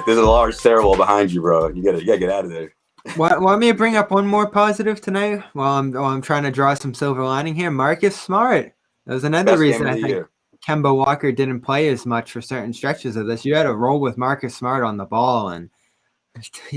There's a large stairwell behind you, bro. You gotta get out of there. Want me to bring up one more positive tonight? While I'm trying to draw some silver lining here. Marcus Smart. That was another Best reason game of I the think year. Kemba Walker didn't play as much for certain stretches of this. You had to roll with Marcus Smart on the ball, and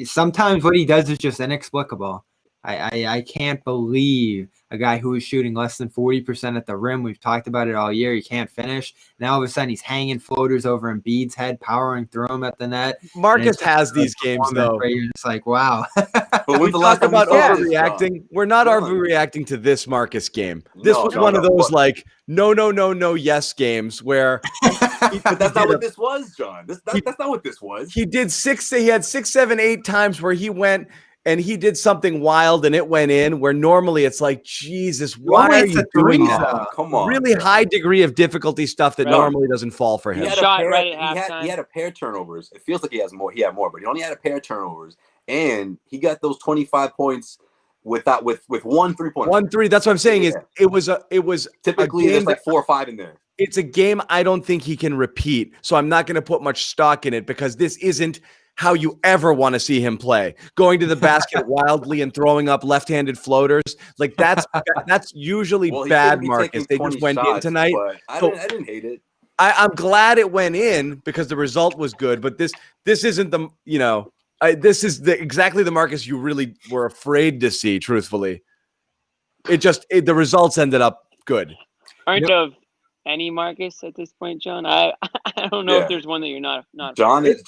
sometimes what he does is just inexplicable. I can't believe a guy who is shooting less than 40% at the rim. We've talked about it all year. He can't finish. Now all of a sudden he's hanging floaters over Embiid's head, powering through him at the net. Marcus has these games though. Where you're just like, wow. But we when's the last talk time we about saw this, overreacting. John? We're not John. overreacting to this Marcus game. This was one of those like no, yes games where. But that's not what this was, John. That's not what this was. He did He had 6, 7, 8 times where he went and he did something wild and it went in. Where normally it's like, Jesus, why are you doing that? Come on, really high degree of difficulty stuff that normally doesn't fall for him. He had a pair of turnovers. It feels like he has more. He had more, but he only had a pair of turnovers, and he got those 25 points with 1 3-pointer. 1 3. That's what I'm saying. Is it was typically there's like 4 or 5 in there. It's a game I don't think he can repeat. So I'm not going to put much stock in it because this isn't how you ever want to see him play. Going to the basket wildly and throwing up left-handed floaters. Like that's usually bad, Marcus. They just went in tonight. I didn't hate it. I'm glad it went in because the result was good, but this isn't the, this is exactly the Marcus you really were afraid to see, truthfully. The results ended up good. Aren't of any Marcus at this point, John? I don't know if there's one that you're not. John is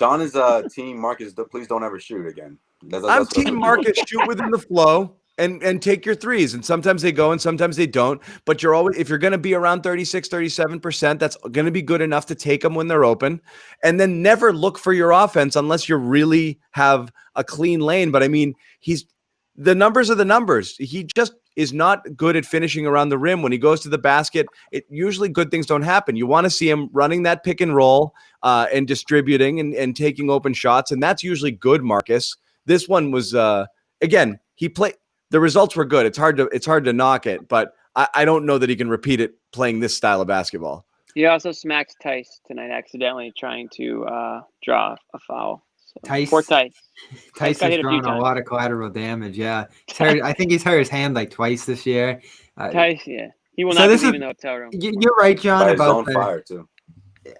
team Marcus. Please don't ever shoot again. I'm team Marcus. Shoot within the flow and take your threes. And sometimes they go and sometimes they don't. But if you're going to be around 36, 37%, that's going to be good enough to take them when they're open. And then never look for your offense unless you really have a clean lane. But I mean, the numbers are the numbers. He just is not good at finishing around the rim. When he goes to the basket, usually good things don't happen. You want to see him running that pick and roll and distributing and taking open shots. And that's usually good, Marcus. This one was, again, the results were good. It's hard to knock it, but I don't know that he can repeat it playing this style of basketball. He also smacked Tice tonight accidentally trying to draw a foul. Tice has drawn a lot of collateral damage. Yeah, I think he's hurt his hand like twice this year. Tice, he will not be leaving the hotel room. You're right, John. About fire too.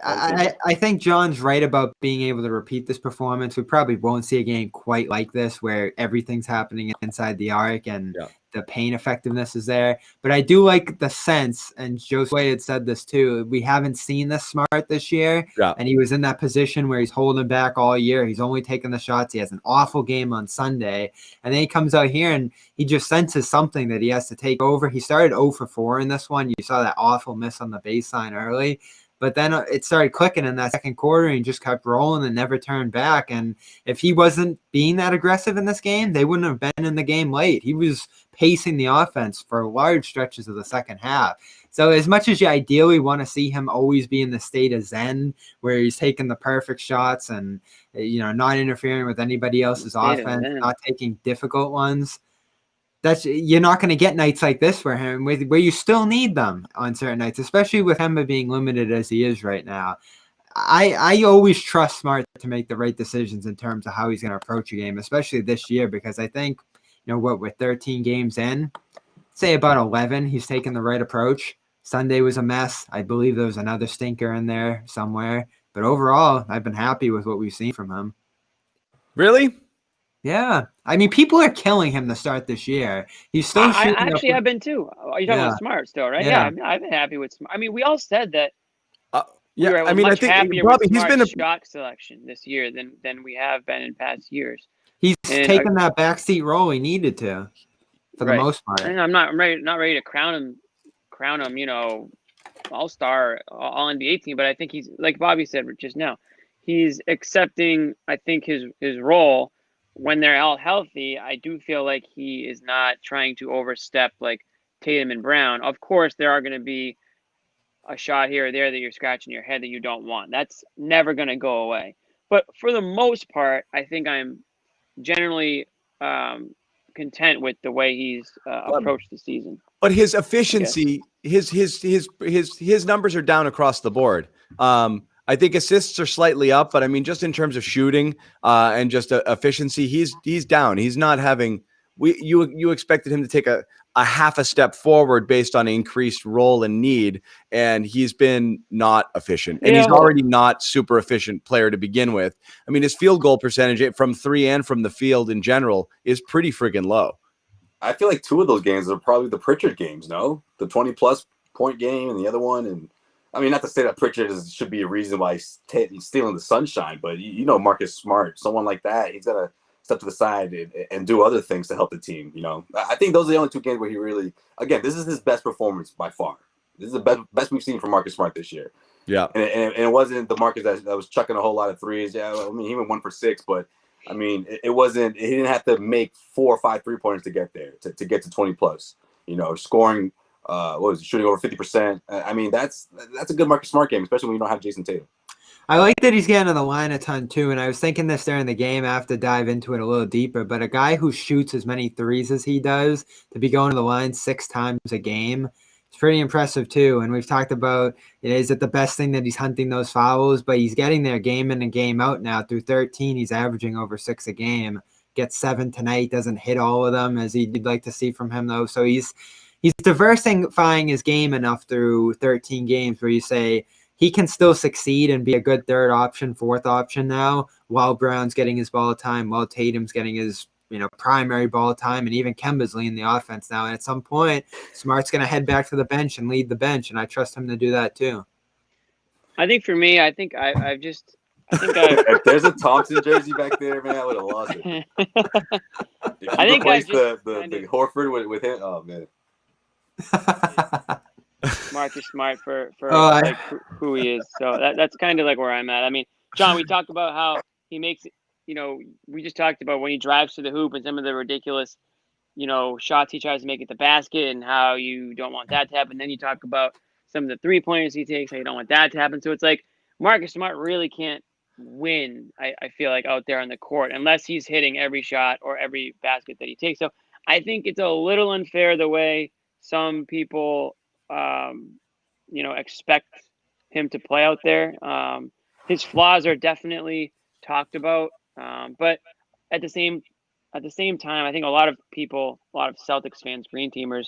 I think John's right about being able to repeat this performance. We probably won't see a game quite like this where everything's happening inside the arc and the paint effectiveness is there. But I do like the sense, and Josue had said this too, we haven't seen this Smart this year. Yeah. And he was in that position where he's holding back all year. He's only taking the shots. He has an awful game on Sunday. And then he comes out here and he just senses something that he has to take over. He started 0 for 4 in this one. You saw that awful miss on the baseline early. But then it started clicking in that second quarter and he just kept rolling and never turned back. And if he wasn't being that aggressive in this game, they wouldn't have been in the game late. He was pacing the offense for large stretches of the second half. So as much as you ideally want to see him always be in the state of zen, where he's taking the perfect shots and, not interfering with anybody else's offense, not taking difficult ones, you're not going to get nights like this for him where you still need them on certain nights, especially with Kemba being limited as he is right now. I always trust Smart to make the right decisions in terms of how he's going to approach a game, especially this year, because I think, we're 13 games in, say about 11, he's taking the right approach. Sunday was a mess. I believe there was another stinker in there somewhere. But overall, I've been happy with what we've seen from him. Really? Yeah. I mean, people are killing him to start this year. He's still shooting. I've been too. You're talking about Smart still, right? Yeah. I've been happy with Smart. I mean, we all said that. I think happier with Smart's shot selection this year than we have been in past years. He's taken that backseat role he needed to, for the most part. And I'm not ready to crown him, all-star, all-NBA team. But I think he's, like Bobby said just now, he's accepting, I think, his role. When they're all healthy, I do feel like he is not trying to overstep like Tatum and Brown. Of course, there are going to be a shot here or there that you're scratching your head that you don't want. That's never going to go away. But for the most part, I think I'm generally content with the way he's approached the season. But his efficiency, his numbers are down across the board. I think assists are slightly up, but I mean, just in terms of shooting and just efficiency, he's down. He's not having. You expected him to take a half a step forward based on increased role and need, and he's been not efficient. And he's already not super efficient player to begin with. I mean, his field goal percentage from three and from the field in general is pretty friggin' low. I feel like two of those games are probably the Pritchard games, no? The 20-plus point game and the other one. And I mean, not to say that Pritchard should be a reason why he's stealing the sunshine, but you know Marcus Smart, someone like that, he's got to step to the side and do other things to help the team, you know? I think those are the only two games where he really, again, this is his best performance by far. This is the best we've seen from Marcus Smart this year. Yeah. And it wasn't the Marcus that was chucking a whole lot of threes. Yeah, I mean, he went 1 for 6, but I mean, it wasn't. He didn't have to make 4 or 5 3-pointers to get there, to get to 20 plus. You know, scoring. What was it, shooting over 50%? I mean, that's a good Marcus Smart game, especially when you don't have Jason Tatum. I like that he's getting to the line a ton too, and I was thinking this during the game. I have to dive into it a little deeper, but a guy who shoots as many threes as he does to be going to the line 6 times a game, it's pretty impressive too. And we've talked about is it the best thing that he's hunting those fouls, but he's getting there game in and game out now. Through 13, he's averaging over 6 a game. Gets 7 tonight, doesn't hit all of them as he'd like to see from him though. So he's diversifying his game enough through 13 games where you say he can still succeed and be a good third option, fourth option now, while Brown's getting his ball time, while Tatum's getting his primary ball time, and even Kemba's leading the offense now. And at some point, Smart's going to head back to the bench and lead the bench, and I trust him to do that too. I think for me, if there's a Thompson jersey back there, man, I would have lost it. If you replace the Horford with him, oh man. Marcus Smart for like who he is. So that's kind of like where I'm at. I mean, John, we talked about how he makes it, we just talked about when he drives to the hoop and some of the ridiculous, shots he tries to make at the basket and how you don't want that to happen. Then you talk about some of the 3-pointers he takes, how you don't want that to happen. So it's like Marcus Smart really can't win, I feel like, out there on the court unless he's hitting every shot or every basket that he takes. So I think it's a little unfair the way some people expect him to play out there. His flaws are definitely talked about, but at the same time, I think a lot of Celtics fans, Green Teamers,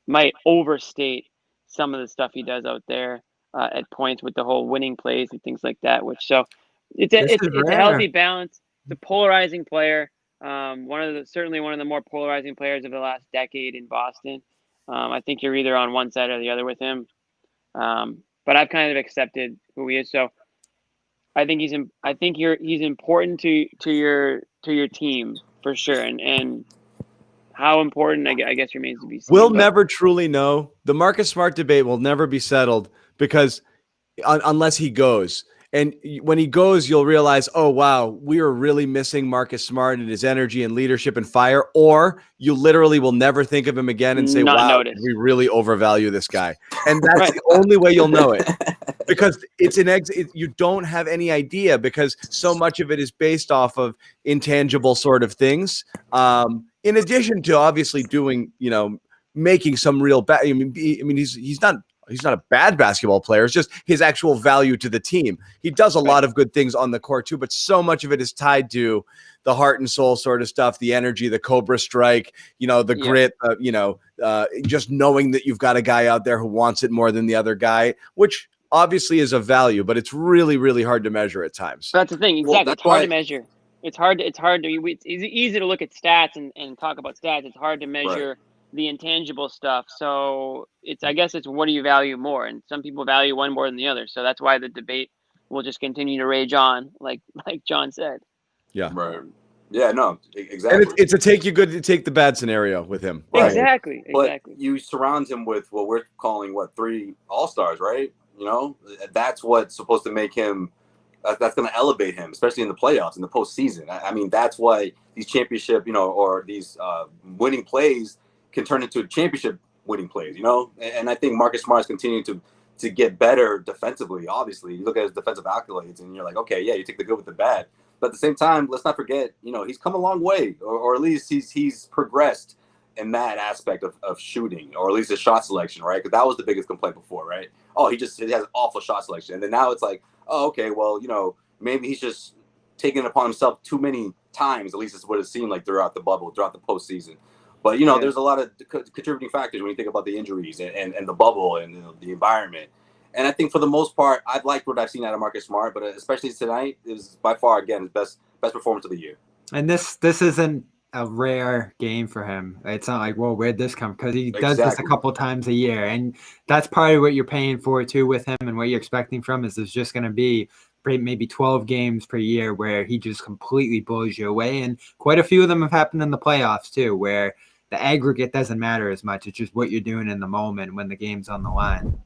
might overstate some of the stuff he does out there at points with the whole winning plays and things like that. So it's a healthy balance. It's a polarizing player. Certainly one of the more polarizing players of the last decade in Boston. I think you're either on one side or the other with him. But I've kind of accepted who he is. So I think he's important to your team for sure. And how important, I guess, remains to be seen. We'll never truly know. The Marcus Smart debate will never be settled because unless he goes. And when he goes, you'll realize, oh, wow, we are really missing Marcus Smart and his energy and leadership and fire. Or you literally will never think of him again and say, wow, we really overvalue this guy. And that's the only way you'll know it. Because you don't have any idea because so much of it is based off of intangible sort of things. In addition to obviously doing, making some real I mean, he's not a bad basketball player. It's just his actual value to the team. He does a lot of good things on the court too, but so much of it is tied to the heart and soul sort of stuff, the energy, the Cobra strike, the grit, just knowing that you've got a guy out there who wants it more than the other guy, which obviously is of value, but it's really, really hard to measure at times. That's the thing. Exactly. It's hard to measure. It's easy to look at stats and talk about stats. It's hard to measure the intangible stuff. So I guess it's what do you value more? And some people value one more than the other. So that's why the debate will just continue to rage on, like John said. Yeah. Right. Yeah, no, exactly. And it's a take you good to take the bad scenario with him. Right. Exactly. But you surround him with what we're calling 3 all-stars, right? That's what's supposed to make him that's going to elevate him, especially in the playoffs, in the postseason. I mean, that's why these championship, or these winning plays can turn into championship winning plays, And I think Marcus Smart is continuing to get better defensively. Obviously, you look at his defensive accolades, and you're like, okay, yeah, you take the good with the bad. But at the same time, let's not forget, he's come a long way, or at least he's progressed in that aspect of shooting, or at least his shot selection, right? Because that was the biggest complaint before, right? Oh, he has awful shot selection. And then now it's like, oh, okay, well, maybe he's just taking it upon himself too many times, at least it's what it seemed like throughout the bubble, throughout the postseason. But, there's a lot of contributing factors when you think about the injuries and the bubble and the environment. And I think for the most part, I've liked what I've seen out of Marcus Smart, but especially tonight, it was by far, again, his best performance of the year. And this isn't a rare game for him. It's not like, well, where'd this come? Because he does this a couple times a year. And that's probably what you're paying for, too, with him, and what you're expecting from is there's just going to be maybe 12 games per year where he just completely blows you away. And quite a few of them have happened in the playoffs, too, where the aggregate doesn't matter as much. It's just what you're doing in the moment when the game's on the line.